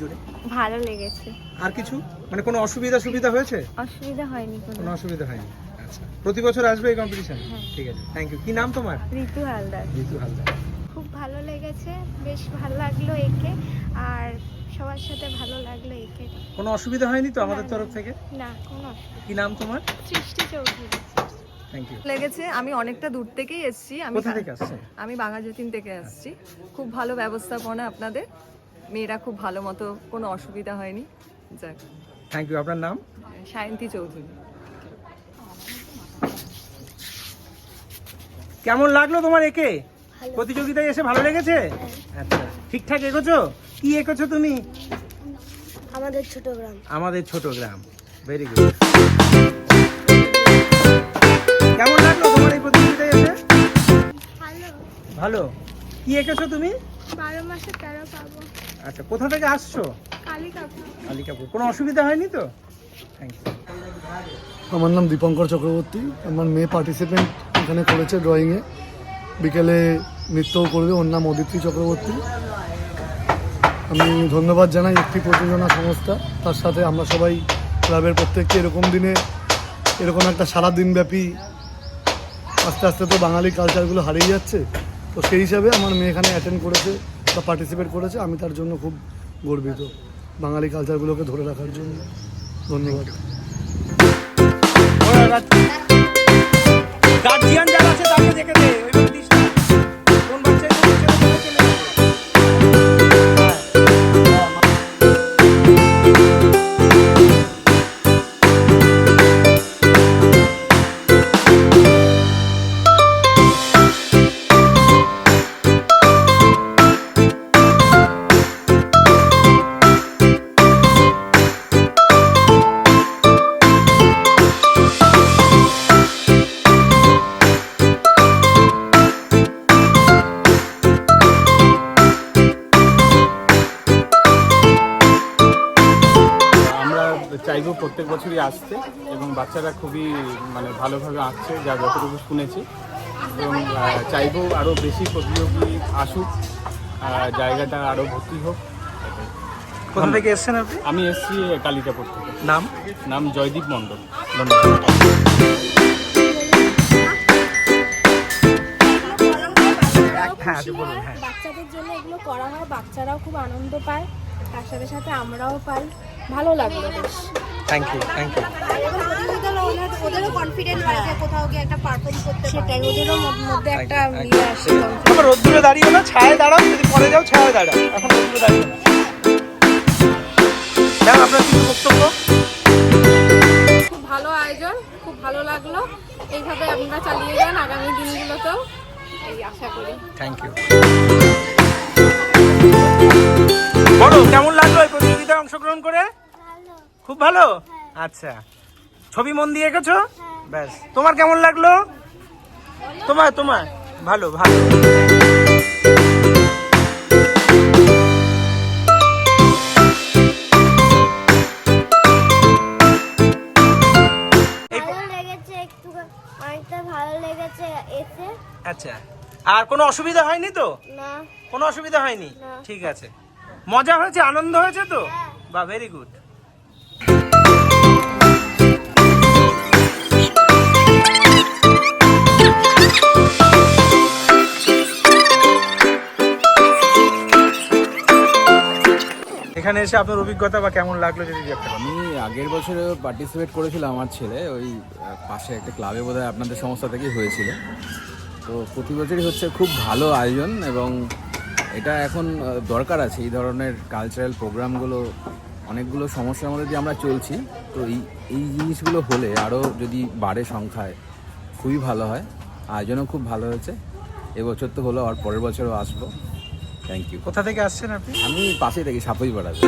জুড়ে? ভালো লেগেছে। আর কিছু মানে কোনো সুবিধা হয়েছে? অসুবিধা হয়নি কোনো অসুবিধা হয়নি। আচ্ছা, প্রতি বছর আসবে এই কম্পিটিশন? ঠিক আছে, থ্যাংক ইউ। কি নাম তোমার? ঋতু হালদার। ঋতু হালদার। খুব ভালো লেগেছে, বেশ ভালো লাগলো একে, আর সবার সাথে ভালো লাগলো একে। কোনো অসুবিধা হয়নি তো আমাদের তরফ থেকে? না, কোনো অসুবিধা। কি নাম তোমার? সৃষ্টি চৌধুরী। Thank you. লেগেছে। আমি অনেকটা দূর থেকেই এসেছি। কোথা থেকে আসছেন? আমি বাঘাযতীন থেকে আসছি। খুব ভালো ব্যবস্থাপনা আপনাদের, মেয়েরা খুব ভালো মতো, কোনো অসুবিধা হয়নি। যাক, থ্যাংক ইউ। আপনার নাম? সায়ন্তী চৌধুরী। কেমন লাগলো তোমার একে? প্রতিযোগিতায় এসে ভালো লেগেছে? আচ্ছা, ঠিকঠাক এগোছো? কি এগোছো তুমি? আমাদের ছোট গ্রাম। আমাদের ছোট গ্রাম। Very good. কেমন লাগলো তোমার এই প্রতিযোগিতায় এসে? ভালো। ভালো। কি এঁকেছো তুমি? 12 মাসে 13 পাবো। আচ্ছা, কোথা থেকে আসছো? কালিকাপুর। কালিকাপুর। কোনো অসুবিধা হয়নি তো? Thank you. আমার নাম দীপঙ্কর চক্রবর্তী। আমার মেয়ে পার্টিসিপেন্ট এখানে করেছে ড্রয়িংয়ে, বিকেলে নৃত্যও করবে। ওর নাম অদিতি চক্রবর্তী। আমি ধন্যবাদ জানাই একটি প্রযোজনা সংস্থা, তার সাথে আমরা সবাই ক্লাবের প্রত্যেককে এরকম দিনে এরকম একটা সারাদিনব্যাপী, আস্তে আস্তে তো বাঙালি কালচারগুলো হারিয়ে যাচ্ছে, তো সেই হিসাবে আমার মেয়ে এখানে অ্যাটেন্ড করেছে বা পার্টিসিপেট করেছে। আমি তার জন্য খুব গর্বিত, বাঙালি কালচারগুলোকে ধরে রাখার জন্য। ধন্যবাদ। গার্জিয়ান যারা আছে তাকে দেখে দে, ওইভাবে দিস না। কোন বাচ্চা এসে চলে যাবে? চাইবো প্রত্যেক বছরই আসতে, এবং বাচ্চারা খুবই মানে ভালোভাবে আঁকছে যা যতটুকু শুনেছি, এবং চাইবো আরও বেশি প্রতিযোগী আসুক, জায়গাটা আরও ভর্তি হোক। কোথা থেকে এসেছেন আপনি? আমি এসেছি কালিকাপুর থেকে। নাম? নাম জয়দীপ মণ্ডল। ধন্যবাদ। হ্যাঁ, বলুন। হ্যাঁ, বাচ্চাদের জন্য এগুলো করা হয়, বাচ্চারাও খুব আনন্দ পায়, তার সাথে সাথে আমরাও পাই, ভালো লাগলো বেশ। Thank you, thank you. ওদেরও কনফিডেন্ট হয় যে কোথাও গিয়ে একটা পারফর্ম করতে, সেটাই ওদেরও মধ্যে একটা ইয়ে আসে। আবার রোদ্দুরে দাঁড়িয়ে না, ছায়ায় দাঁড়াও। যদি পরে যাও ছায়ায় দাঁড়াও, এখন রোদ্দুরে দাঁড়িয়ে না। ম্যাম, আপনার কিছু বক্তব্য? খুব ভালো আয়োজন, খুব ভালো লাগলো। এইভাবে আপনারা চালিয়ে যান আগামী দিনগুলোতেও, এই আশা করি। Thank you. বলো, কেমন লাগলো এই প্রতিযোগিতায় অংশগ্রহণ করে? খুব ভালো। আচ্ছা, ছবি মন দিয়ে এঁকেছো? ব্যাস। তোমার কেমন লাগলো? তোমার ভালো ভালো। ভালো লেগেছে এসে। আচ্ছা, আর কোনো অসুবিধা হয়নি তো? না। কোনো অসুবিধা হয়নি? না। ঠিক আছে। মজা হয়েছে, আনন্দ হয়েছে তো? বাহ, ভেরি গুড। এখানে এসে আপনার অভিজ্ঞতা বা কেমন লাগলো যদি একটা? আমি আগের বছরে পার্টিসিপেট করেছিলাম আমার ছেলে, ওই পাশে একটা ক্লাবে বোধহয় আপনাদের সংস্থা থেকেই হয়েছিল। তো প্রতি বছরই হচ্ছে, খুব ভালো আয়োজন, এবং এটা এখন দরকার আছে এই ধরনের কালচারাল প্রোগ্রামগুলো। অনেকগুলো সমস্যার মধ্যে দিয়ে আমরা চলছি, তো এই জিনিসগুলো হলে আরও যদি বাড়ে সংখ্যায় খুবই ভালো হয়। আয়োজনও খুব ভালো হয়েছে, এবছর তো হলো, আর পরের বছরও আসবো। Thank you. কোথা থেকে আসছেন আপনি? আমি পাশে থেকে সাপই পাড়াতে।